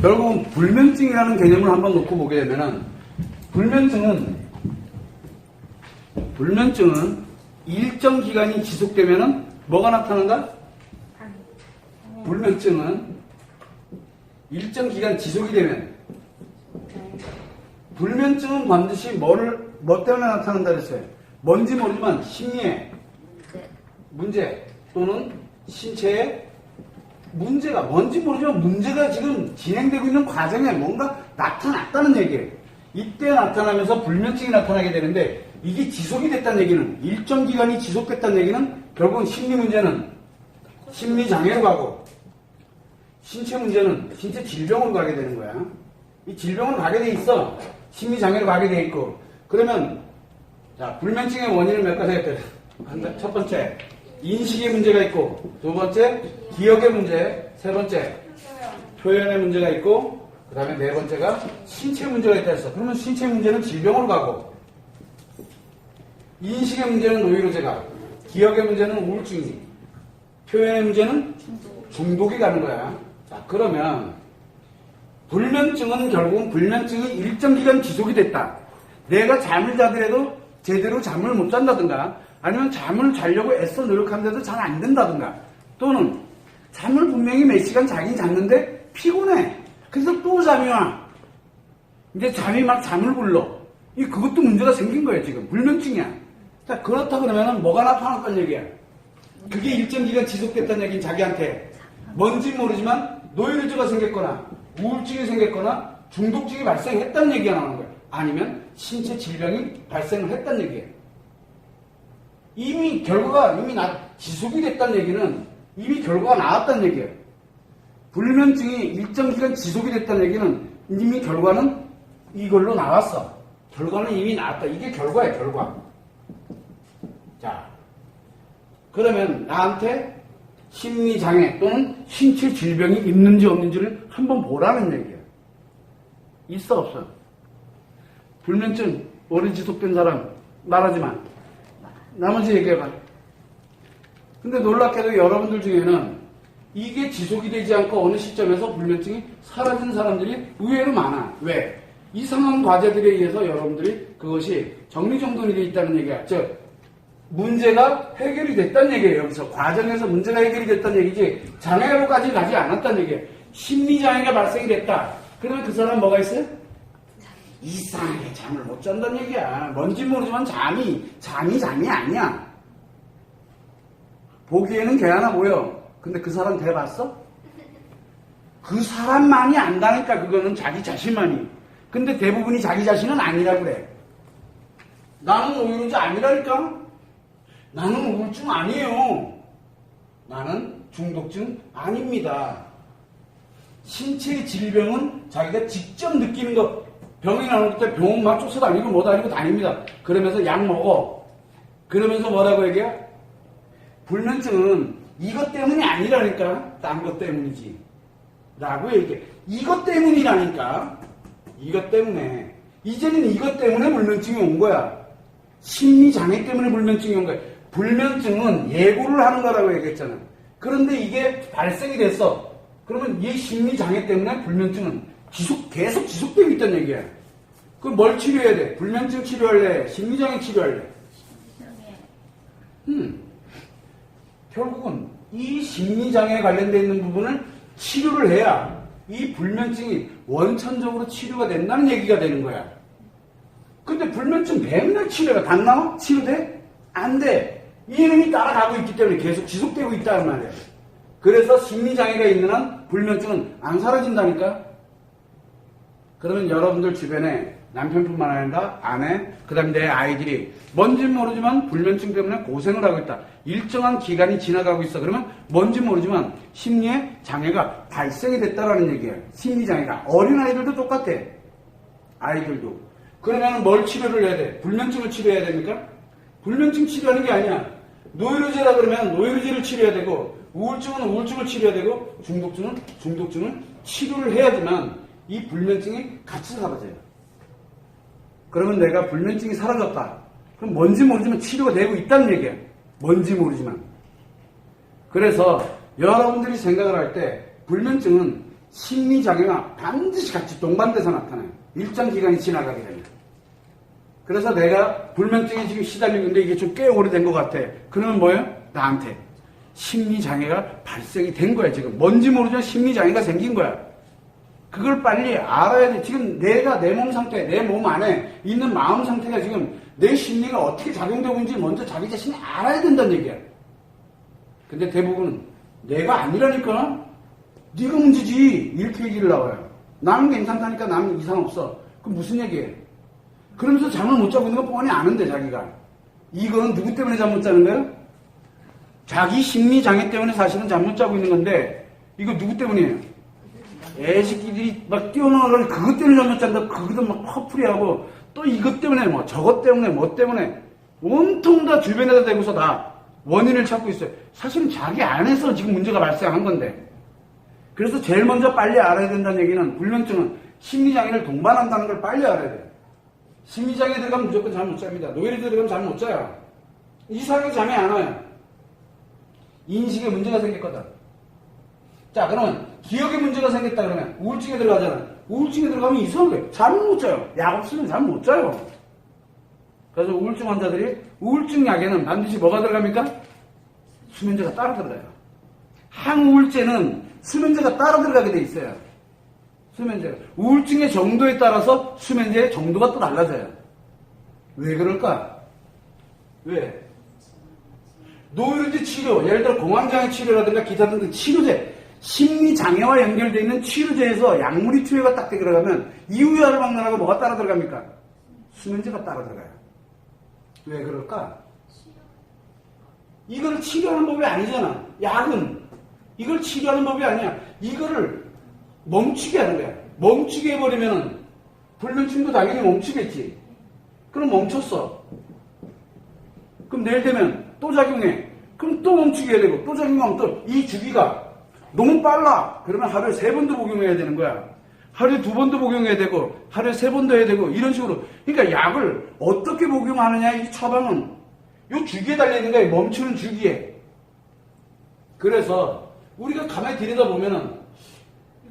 결국은 불면증이라는 개념을 한번 놓고 보게 되면은 불면증은 일정 기간이 지속되면은 뭐가 나타난다? 불면증은 일정 기간 지속이 되면 불면증은 반드시 뭐 때문에 나타난다 그랬어요? 뭔지 모르지만 심리에 문제 또는 신체에 문제가 뭔지 모르지만 문제가 지금 진행되고 있는 과정에 뭔가 나타났다는 얘기예요. 이때 나타나면서 불면증이 나타나게 되는데 이게 지속이 됐다는 얘기는 일정 기간이 지속됐다는 얘기는 결국은 심리 문제는 심리 장애로 가고 신체 문제는 신체 질병으로 가게 되는 거야. 이 질병으로 가게 돼 있어. 심리 장애로 가게 돼 있고. 그러면 자 불면증의 원인은 몇 가지가 있다. 첫 번째 인식의 문제가 있고, 두 번째 기억의 문제, 세 번째 표현의 문제가 있고, 그 다음에 네 번째가 신체 문제가 있다 했어. 그러면 신체 문제는 질병으로 가고, 인식의 문제는 노이로제가, 기억의 문제는 우울증이, 표현의 문제는 중독이 가는 거야. 자, 그러면 불면증은 결국은 불면증이 일정 기간 지속이 됐다. 내가 잠을 자더라도 제대로 잠을 못 잔다든가, 아니면 잠을 자려고 애써 노력하는데도 잘 안 된다든가, 또는 잠을 분명히 몇 시간 자긴 잤는데 피곤해. 그래서 또 잠이 와. 이제 잠이 막 잠을 불러. 그것도 문제가 생긴 거예요, 지금. 불면증이야. 자, 그렇다 그러면 뭐가 나타났다는 얘기야? 그게 일정 기간 지속됐다는 얘기는 자기한테 뭔지 모르지만 노이로제가 생겼거나 우울증이 생겼거나 중독증이 발생했다는 얘기가 나오는 거야. 아니면 신체 질병이 발생을 했다는 얘기예요. 이미 결과가 지속이 됐다는 얘기는 이미 결과가 나왔다는 얘기예요. 불면증이 일정 기간 지속이 됐다는 얘기는 이미 결과는 이걸로 나왔어. 결과는 이미 나왔다. 이게 결과야, 결과. 자, 그러면 나한테 심리장애 또는 신체 질병이 있는지 없는지를 한번 보라는 얘기예요. 있어, 없어? 불면증 오래 지속된 사람 말하지 마. 나머지 얘기해봐. 근데 놀랍게도 여러분들 중에는 이게 지속이 되지 않고 어느 시점에서 불면증이 사라진 사람들이 의외로 많아. 왜? 이상한 과제들에 의해서 여러분들이 그것이 정리정돈이 되어 있다는 얘기야. 즉, 문제가 해결이 됐다는 얘기예요. 여기서 과정에서 문제가 해결이 됐다는 얘기지 장애로까지 가지 않았다는 얘기예요. 심리장애가 발생이 됐다. 그러면 그 사람 뭐가 있어요? 이상하게 잠을 못 잔다는 얘기야. 뭔지 모르지만 잠이 아니야. 보기에는 개 하나 보여. 근데 그 사람 대봤어? 그 사람만이 안다니까. 그거는 자기 자신만이. 근데 대부분이 자기 자신은 아니라고 그래. 나는 오히려 아니라니까. 나는 우울증 아니에요. 나는 중독증 아닙니다. 신체의 질병은 자기가 직접 느끼는 거. 병이 나올 때 병원 막 쫓아다니고 뭐 다니고 다닙니다. 그러면서 약 먹어. 그러면서 뭐라고 얘기해? 불면증은 이것 때문이 아니라니까. 딴 것 때문이지. 라고 얘기해. 이것 때문이라니까. 이것 때문에. 이제는 이것 때문에 불면증이 온 거야. 심리장애 때문에 불면증이 온 거야. 불면증은 예고를 하는 거라고 얘기했잖아. 그런데 이게 발생이 됐어. 그러면 이 심리장애 때문에 불면증은 계속 지속되고 있다는 얘기야. 그럼 뭘 치료해야 돼? 불면증 치료할래? 심리장애 치료할래? 결국은 이 심리장애에 관련되어 있는 부분을 치료를 해야 이 불면증이 원천적으로 치료가 된다는 얘기가 되는 거야. 근데 불면증 맨날 치료가 다 나와? 치료돼? 안 돼. 이놈이 따라가고 있기 때문에 계속 지속되고 있다는 말이야. 그래서 심리장애가 있는 한 불면증은 안 사라진다니까? 그러면 여러분들 주변에 남편뿐만 아니라 아내, 그 다음에 내 아이들이 뭔지 모르지만 불면증 때문에 고생을 하고 있다. 일정한 기간이 지나가고 있어. 그러면 뭔지 모르지만 심리에 장애가 발생이 됐다라는 얘기예요. 심리장애가. 어린아이들도 똑같아. 아이들도. 그러면 뭘 치료를 해야 돼? 불면증을 치료해야 됩니까? 불면증 치료하는 게 아니야. 노이로제라 그러면 노이로제를 치료해야 되고, 우울증은 우울증을 치료해야 되고, 중독증은 중독증을 치료를 해야지만 이 불면증이 같이 사라져요. 그러면 내가 불면증이 사라졌다. 그럼 뭔지 모르지만 치료가 되고 있다는 얘기야. 뭔지 모르지만. 그래서 여러분들이 생각을 할 때 불면증은 심리장애가 반드시 같이 동반돼서 나타나요. 일정 기간이 지나가게 되면. 그래서 내가 불면증에 지금 시달리고 있는데 이게 좀 꽤 오래된 것 같아. 그러면 뭐예요? 나한테 심리장애가 발생이 된 거야. 지금 뭔지 모르지만 심리장애가 생긴 거야. 그걸 빨리 알아야 돼. 지금 내가 내 몸 상태, 내 몸 안에 있는 마음 상태가 지금 내 심리가 어떻게 작용되고 있는지 먼저 자기 자신이 알아야 된다는 얘기야. 근데 대부분은 내가 아니라니까? 네가 문제지. 이렇게 얘기를 나와요. 나는 괜찮다니까 나는 이상 없어. 그럼 무슨 얘기예요? 그러면서 잠을 못 자고 있는 거 뻔히 아는데 자기가. 이거는 누구 때문에 잠 못 자는 거예요? 자기 심리장애 때문에 사실은 잠 못 자고 있는 건데 이거 누구 때문이에요? 애새끼들이 막 뛰어나가는 그것 때문에 잠 못 잔다. 그것도 막 커플이하고 또 이것 때문에 뭐 저것 때문에 뭐 때문에 온통 다 주변에다 대고서 다 원인을 찾고 있어요. 사실은 자기 안에서 지금 문제가 발생한 건데. 그래서 제일 먼저 빨리 알아야 된다는 얘기는 불면증은 심리장애를 동반한다는 걸 빨리 알아야 돼요. 심리장애 들어가면 무조건 잠 못 잡니다. 노예를 들어가면 잠 못 자요. 이상하게 잠이 안 와요. 인식에 문제가 생겼거든. 자, 그러면 기억에 문제가 생겼다 그러면 우울증에 들어가잖아. 우울증에 들어가면 이상하게 잠을 못 자요. 약 없으면 잠 못 자요. 그래서 우울증 환자들이 우울증 약에는 반드시 뭐가 들어갑니까? 수면제가 따로 들어가요. 항우울제는 수면제가 따로 들어가게 돼 있어요. 수면제. 우울증의 정도에 따라서 수면제의 정도가 또 달라져요. 왜 그럴까? 왜? 노이로제 치료, 예를 들어 공황장애 치료라든가 기타 등등 치료제, 심리장애와 연결되어 있는 치료제에서 약물이 투여가 딱 들어가면 이후야를 막느라고 뭐가 따라 들어갑니까? 수면제가 따라 들어가요. 왜 그럴까? 이거를 치료하는 법이 아니잖아. 약은 이걸 치료하는 법이 아니야. 이거를 멈추게 하는 거야. 멈추게 해버리면 불면증도 당연히 멈추겠지. 그럼 멈췄어. 그럼 내일 되면 또 작용해. 그럼 또 멈추게 해야 되고 또 작용하면 또 이 주기가 너무 빨라. 그러면 하루에 3번도 복용해야 되는 거야. 하루에 2번도 복용해야 되고 하루에 3번도 해야 되고 이런 식으로. 그러니까 약을 어떻게 복용하느냐 이 처방은 이 주기에 달려있는 거야. 멈추는 주기에. 그래서 우리가 가만히 들여다보면은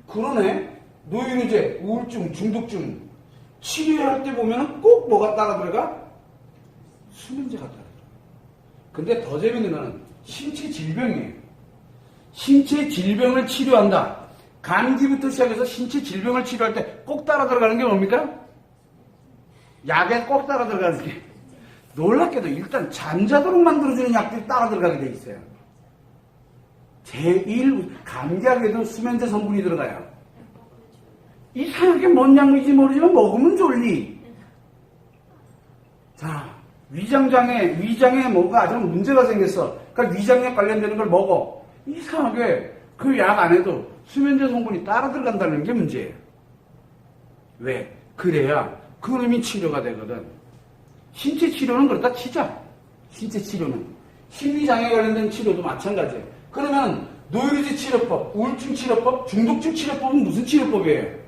그러네. 노이로제, 우울증, 중독증 치료할 때 보면은 꼭 뭐가 따라 들어가? 수면제가 따라 들어가. 근데 더 재밌는 거는 신체 질병이에요. 신체 질병을 치료한다. 감기부터 시작해서 신체 질병을 치료할 때 꼭 따라 들어가는 게 뭡니까? 약에 꼭 따라 들어가는 게 놀랍게도 일단 잠자도록 만들어주는 약들이 따라 들어가게 돼 있어요. 제1 감기약에도 수면제 성분이 들어가요. 이상하게 뭔 약인지 모르지만 먹으면 졸리. 자, 위장에 뭐가 좀 문제가 생겼어. 그러니까 위장에 관련되는 걸 먹어. 이상하게 그 약 안에도 수면제 성분이 따라 들어간다는 게 문제예요. 왜? 그래야 그놈이 치료가 되거든. 신체 치료는 그렇다 치자. 신체 치료는. 심리장애 관련된 치료도 마찬가지예요. 그러면 노이로제 치료법, 우울증 치료법, 중독증 치료법은 무슨 치료법이에요?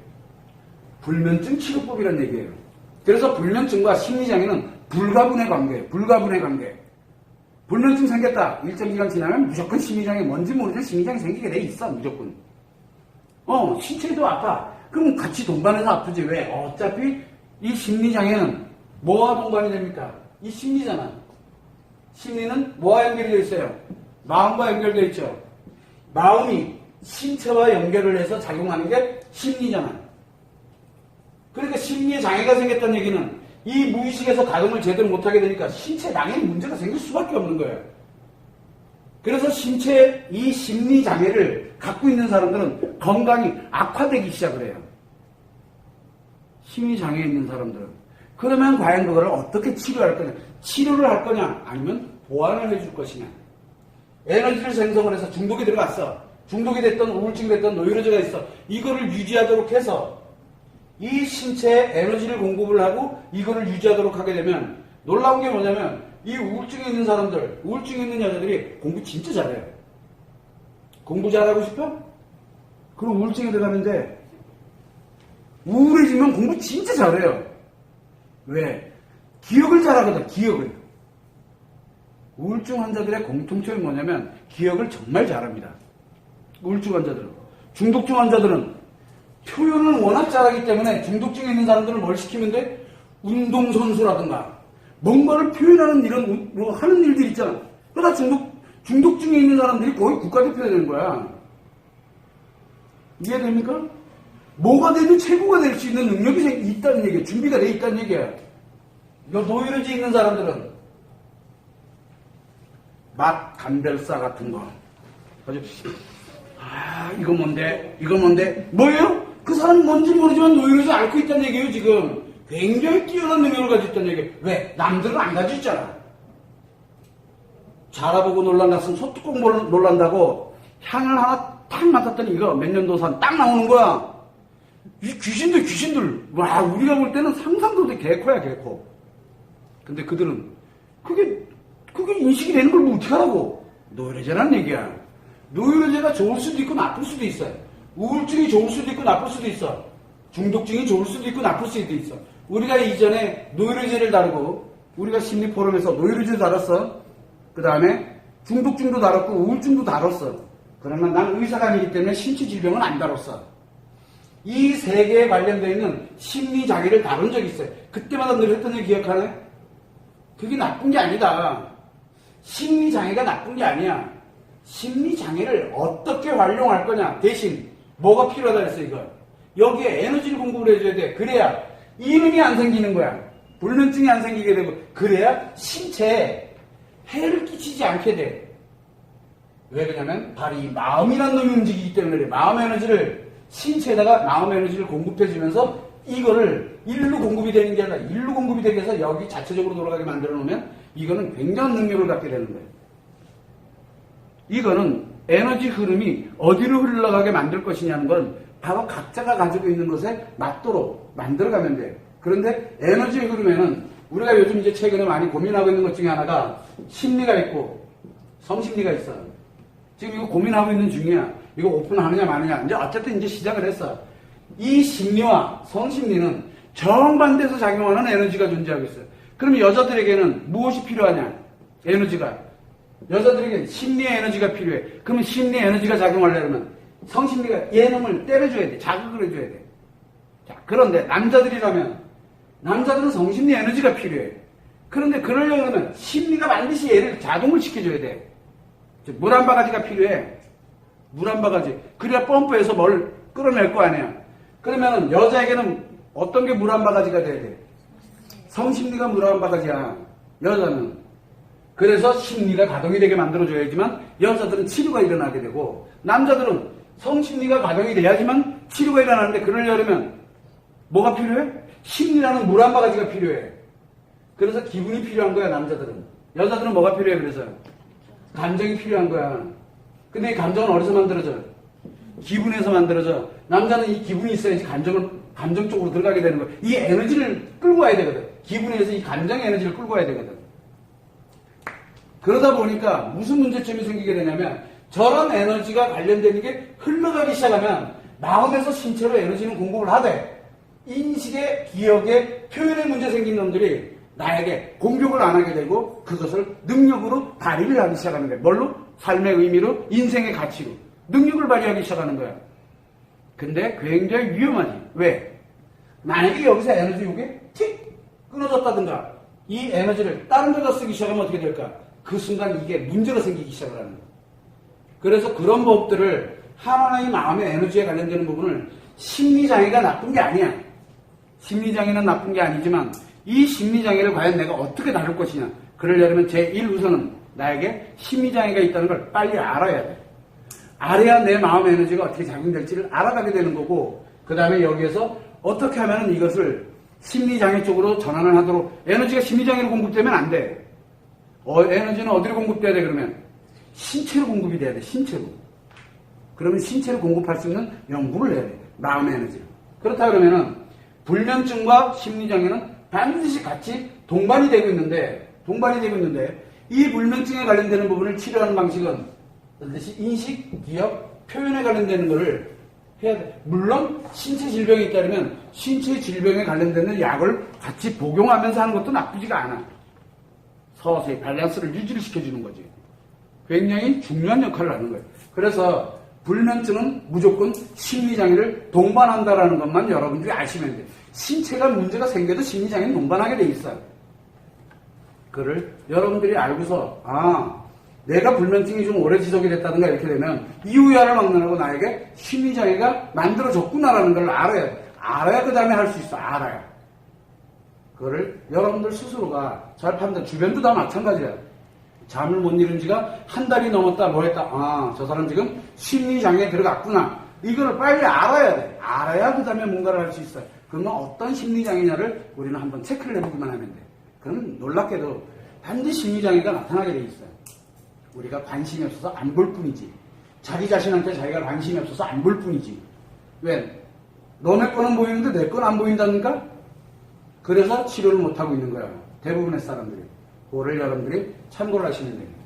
불면증 치료법이란 얘기예요. 그래서 불면증과 심리장애는 불가분의 관계예요. 불가분의 관계. 불면증 생겼다. 일정 기간 지나면 무조건 심리장애 뭔지 모르지만 심리장애 생기게 돼 있어. 무조건. 신체도 아파. 그럼 같이 동반해서 아프지. 왜? 어차피 이 심리장애는 뭐와 동반이 됩니까? 이 심리잖아. 심리는 뭐와 연결되어 있어요? 마음과 연결되어 있죠. 마음이 신체와 연결을 해서 작용하는 게 심리잖아. 그러니까 심리에 장애가 생겼다는 얘기는 이 무의식에서 가동을 제대로 못하게 되니까 신체 당연히 문제가 생길 수밖에 없는 거예요. 그래서 신체의 이 심리 장애를 갖고 있는 사람들은 건강이 악화되기 시작을 해요. 심리 장애에 있는 사람들은. 그러면 과연 그거를 어떻게 치료할 거냐? 치료를 할 거냐? 아니면 보완을 해줄 것이냐? 에너지를 생성을 해서 중독이 들어갔어. 중독이 됐던 우울증이 됐던 노이로제가 있어. 이거를 유지하도록 해서 이 신체에 에너지를 공급을 하고 이거를 유지하도록 하게 되면 놀라운 게 뭐냐면 이 우울증이 있는 사람들, 우울증이 있는 여자들이 공부 진짜 잘해요. 공부 잘하고 싶어? 그럼 우울증에 들어가는데 우울해지면 공부 진짜 잘해요. 왜? 기억을 잘하거든. 기억을. 우울증 환자들의 공통점이 뭐냐면 기억을 정말 잘합니다. 우울증 환자들은. 중독증 환자들은 표현을 워낙 잘하기 때문에 중독증이 있는 사람들을 뭘 시키면 돼? 운동선수라든가 뭔가를 표현하는 이런 뭐 하는 일들 있잖아. 그러다 중독증이 있는 사람들이 거의 국가대표가 되는 거야. 이해됩니까? 뭐가 돼도 최고가 될 수 있는 능력이 있다는 얘기야. 준비가 돼 있다는 얘기야. 노이로제 있는 사람들은 맛 감별사 같은 거. 이거 뭔데? 이거 뭔데? 뭐예요? 그 사람은 뭔지 모르지만 노이로제 앓고 있다는 얘기예요, 지금. 굉장히 뛰어난 능력을 가지고 있다는 얘기예요. 왜? 남들은 안 가지고 있잖아. 자라보고 놀란다으면 소뚜껑 놀란다고 향을 하나 탁 맡았더니 이거 몇 년도산 딱 나오는 거야. 이 귀신들. 와, 우리가 볼 때는 상상도 못해. 개코야, 개코. 근데 그들은 그게 인식이 되는 걸 뭐 어떻게 하라고? 노이로제라는 얘기야. 노이로제가 좋을 수도 있고 나쁠 수도 있어요. 우울증이 좋을 수도 있고 나쁠 수도 있어. 중독증이 좋을 수도 있고 나쁠 수도 있어. 우리가 이전에 노이로제를 다루고 우리가 심리 포럼에서 노이로제도 다뤘어. 그 다음에 중독증도 다뤘고 우울증도 다뤘어. 그러나 난 의사가 아니기 때문에 신체 질병은 안 다뤘어. 이 세 개에 관련되어 있는 심리 장애를 다룬 적이 있어요. 그때마다 늘 했던 일 기억하네? 그게 나쁜 게 아니다. 심리 장애가 나쁜 게 아니야. 심리 장애를 어떻게 활용할 거냐. 대신 뭐가 필요하다 했어 이거. 여기에 에너지를 공급을 해줘야 돼. 그래야 이름이 안 생기는 거야. 불면증이 안 생기게 되고 그래야 신체에 해를 끼치지 않게 돼. 왜 그러냐면 바로 이 마음이라는 놈이 움직이기 때문에 그래. 마음 에너지를 신체에다가 마음 에너지를 공급해주면서 이거를 일로 공급이 되는 게 아니라 일로 공급이 되게 해서 여기 자체적으로 돌아가게 만들어 놓으면 이거는 굉장한 능력을 갖게 되는 거예요. 이거는 에너지 흐름이 어디로 흘러가게 만들 것이냐는 건 바로 각자가 가지고 있는 것에 맞도록 만들어가면 돼요. 그런데 에너지 흐름에는 우리가 요즘 이제 최근에 많이 고민하고 있는 것 중에 하나가 심리가 있고 성심리가 있어. 지금 이거 고민하고 있는 중이야. 이거 오픈하느냐 마느냐. 이제 어쨌든 이제 시작을 했어. 이 심리와 성심리는 정반대에서 작용하는 에너지가 존재하고 있어요. 그럼 여자들에게는 무엇이 필요하냐? 에너지가. 여자들에게는 심리의 에너지가 필요해. 그러면 심리의 에너지가 작용하려면 성심리가 얘놈을 때려줘야 돼. 자극을 해줘야 돼. 자, 그런데 남자들이라면 남자들은 성심리 에너지가 필요해. 그런데 그러려면 심리가 반드시 얘를 자동을 시켜줘야 돼. 물 한 바가지가 필요해. 물 한 바가지. 그래야 펌프에서 뭘 끌어낼 거 아니야. 그러면 여자에게는 어떤 게 물 한 바가지가 돼야 돼? 성심리가 물 한 바가지야. 여자는. 그래서 심리가 가동이 되게 만들어줘야지만 여자들은 치료가 일어나게 되고 남자들은 성심리가 가동이 돼야지만 치료가 일어나는데 그러려면 뭐가 필요해? 심리라는 물 한 바가지가 필요해. 그래서 기분이 필요한 거야 남자들은. 여자들은 뭐가 필요해 그래서? 감정이 필요한 거야. 근데 이 감정은 어디서 만들어져? 기분에서 만들어져. 남자는 이 기분이 있어야지 감정 쪽으로 들어가게 되는 거야. 이 에너지를 끌고 와야 되거든. 기분에서 이 감정의 에너지를 끌고 와야 되거든. 그러다 보니까 무슨 문제점이 생기게 되냐면 저런 에너지가 관련되는 게 흘러가기 시작하면 마음에서 신체로 에너지는 공급을 하되 인식의 기억의 표현에 문제 생긴 놈들이 나에게 공격을 안 하게 되고 그것을 능력으로 발휘를 하기 시작하는 거야. 뭘로? 삶의 의미로, 인생의 가치로 능력을 발휘하기 시작하는 거야. 근데 굉장히 위험하지. 왜? 만약에 여기서 에너지 요게 틱 끊어졌다든가 이 에너지를 다른 데다 쓰기 시작하면 어떻게 될까? 그 순간 이게 문제가 생기기 시작을 하는 거야. 그래서 그런 법들을 하나의 마음의 에너지에 관련되는 부분을 심리장애가 나쁜 게 아니야. 심리장애는 나쁜 게 아니지만 이 심리장애를 과연 내가 어떻게 다룰 것이냐. 그러려면 제1우선은 나에게 심리장애가 있다는 걸 빨리 알아야 돼. 알아야 내 마음의 에너지가 어떻게 작용될지를 알아가게 되는 거고 그 다음에 여기에서 어떻게 하면 이것을 심리장애 쪽으로 전환을 하도록 에너지가 심리장애로 공급되면 안 돼. 에너지는 어디로 공급돼야 돼 그러면? 신체로 공급이 돼야 돼. 신체로. 그러면 신체로 공급할 수 있는 연구를 해야 돼. 마음의 에너지를. 그렇다 그러면은 불면증과 심리장애는 반드시 같이 동반이 되고 있는데 이 불면증에 관련되는 부분을 치료하는 방식은 반드시 인식, 기억, 표현에 관련되는 것을 해야 돼. 물론 신체 질병이 있다면 신체 질병에 관련되는 약을 같이 복용하면서 하는 것도 나쁘지가 않아. 서서히 밸런스를 유지를 시켜주는 거지. 굉장히 중요한 역할을 하는 거예요. 그래서 불면증은 무조건 심리장애를 동반한다라는 것만 여러분들이 아시면 돼요. 신체가 문제가 생겨도 심리장애는 동반하게 돼 있어요. 그를 여러분들이 알고서 내가 불면증이 좀 오래 지속이 됐다든가 이렇게 되면 이유야를 막론하고 나에게 심리장애가 만들어졌구나라는 걸 알아야 돼. 알아야 그 다음에 할 수 있어. 알아야. 그거를 여러분들 스스로가 잘 판단, 주변도 다 마찬가지야. 잠을 못 이룬 지가 한 달이 넘었다, 뭐 했다. 저 사람 지금 심리장애에 들어갔구나. 이거를 빨리 알아야 돼. 알아야 그 다음에 뭔가를 할 수 있어요. 그러면 어떤 심리장애냐를 우리는 한번 체크를 해보기만 하면 돼. 그럼 놀랍게도 반드시 심리장애가 나타나게 돼 있어요. 우리가 관심이 없어서 안 볼 뿐이지. 자기 자신한테 자기가 관심이 없어서 안 볼 뿐이지. 왜? 너네 거는 보이는데 내 건 안 보인다니까? 그래서 치료를 못하고 있는 거야. 대부분의 사람들이. 그거를 여러분들이 참고를 하시면 됩니다.